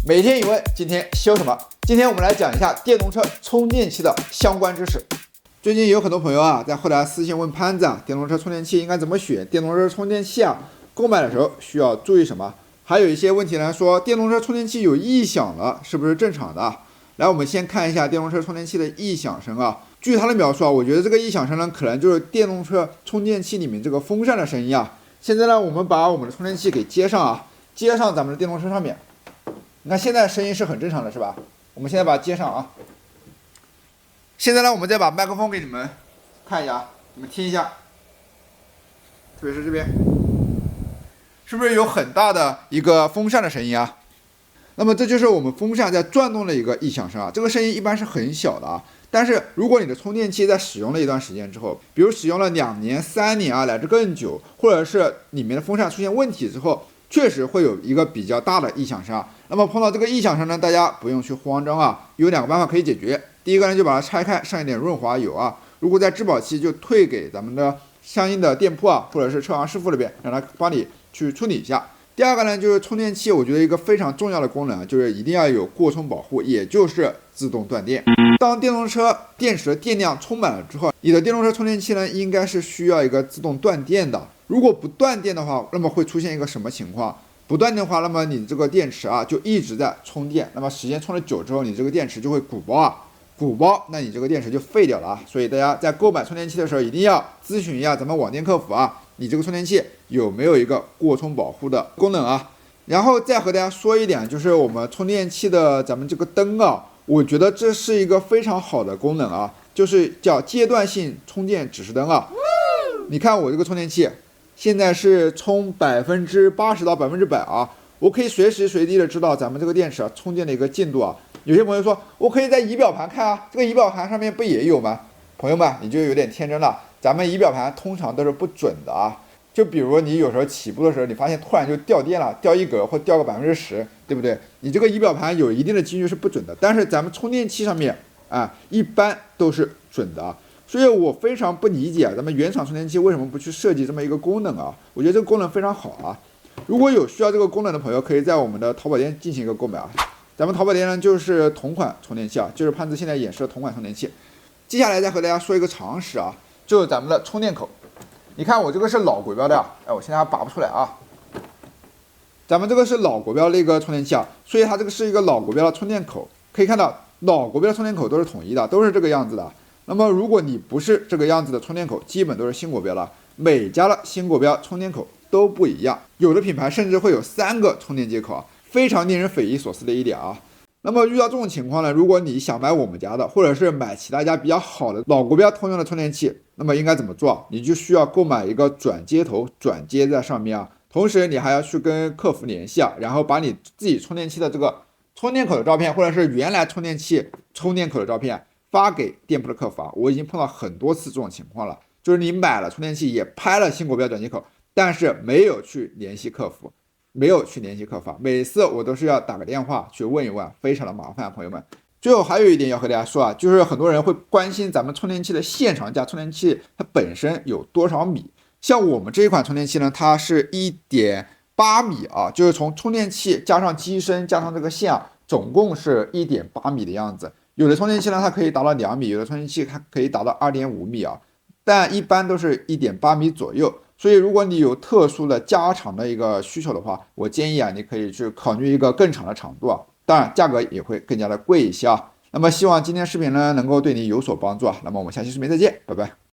每天一问，今天修什么？今天我们来讲一下电动车充电器的相关知识。最近有很多朋友啊，在后台私信问潘子啊，电动车充电器应该怎么选？电动车充电器啊，购买的时候需要注意什么？还有一些问题呢，说电动车充电器有异响了，是不是正常的？来，我们先看一下电动车充电器的异响声啊。据他的描述啊，我觉得这个异响声呢，可能就是电动车充电器里面这个风扇的声音啊。现在呢，我们把我们的充电器给接上啊，接上咱们的电动车上面。你看现在声音是很正常的，是吧？我们现在把它接上啊。现在呢，我们再把麦克风给你们看一下，你们听一下，特别是这边，是不是有很大的一个风扇的声音啊？那么这就是我们风扇在转动的一个异响声啊，这个声音一般是很小的啊。但是如果你的充电器在使用了一段时间之后，比如使用了2年、3年啊，乃至更久，或者是里面的风扇出现问题之后，确实会有一个比较大的异响声啊。那么碰到这个异响声呢，大家不用去慌张啊，有2个办法可以解决。第一个呢，就把它拆开，上一点润滑油啊。如果在质保期，就退给咱们的相应的店铺啊，或者是车行师傅那边，让他帮你去处理一下。第二个呢，就是充电器，我觉得一个非常重要的功能啊，就是一定要有过充保护，也就是自动断电。当电动车电池的电量充满了之后，你的电动车充电器呢，应该是需要一个自动断电的。如果不断电的话，那么会出现一个什么情况？不断电的话，那么你这个电池啊，就一直在充电，那么时间充了久之后，你这个电池就会鼓包啊，鼓包，那你这个电池就废掉了啊。所以大家在购买充电器的时候，一定要咨询一下咱们网店客服啊，你这个充电器有没有一个过充保护的功能啊？然后再和大家说一点，就是我们充电器的咱们这个灯啊，我觉得这是一个非常好的功能啊，就是叫阶段性充电指示灯啊。你看我这个充电器现在是充80%到100%啊，我可以随时随地的知道咱们这个电池啊充电的一个进度啊。有些朋友说我可以在仪表盘看啊，这个仪表盘上面不也有吗？朋友们，你就有点天真了，咱们仪表盘通常都是不准的啊。就比如你有时候起步的时候，你发现突然就掉电了，掉1格或掉个10%，对不对？你这个仪表盘有一定的几率是不准的，但是咱们充电器上面啊，一般都是准的啊。所以我非常不理解咱们原厂充电器为什么不去设计这么一个功能啊？我觉得这个功能非常好啊。如果有需要这个功能的朋友，可以在我们的淘宝店进行一个购买啊。咱们淘宝店呢就是同款充电器啊，就是潘子现在演示的同款充电器。接下来再和大家说一个常识啊，就是咱们的充电口。你看我这个是老国标的啊，我现在还拔不出来啊。咱们这个是老国标的一个充电器啊，所以它这个是一个老国标的充电口。可以看到老国标的充电口都是统一的，都是这个样子的。那么如果你不是这个样子的充电口，基本都是新国标的。每家的新国标充电口都不一样，有的品牌甚至会有3个充电接口啊，非常令人匪夷所思的一点啊。那么遇到这种情况呢，如果你想买我们家的，或者是买其他家比较好的老国标通用的充电器，那么应该怎么做？你就需要购买一个转接头，转接在上面啊。同时你还要去跟客服联系啊，然后把你自己充电器的这个充电口的照片，或者是原来充电器充电口的照片发给店铺的客服啊。我已经碰到很多次这种情况了，就是你买了充电器，也拍了新国标转接口，但是没有去联系客服。每次我都是要打个电话去问一问，非常的麻烦，朋友们。最后还有一点要和大家说啊，就是很多人会关心咱们充电器的现厂价充电器它本身有多少米。像我们这一款充电器呢，它是1.8米啊，就是从充电器加上机身加上这个线啊，总共是1.8米的样子。有的充电器呢，它可以达到2米，有的充电器它可以达到2.5米啊，但一般都是1.8米左右。所以如果你有特殊的加长的一个需求的话，我建议啊，你可以去考虑一个更长的长度啊，当然价格也会更加的贵一些啊。那么希望今天视频呢能够对你有所帮助啊，那么我们下期视频再见，拜拜。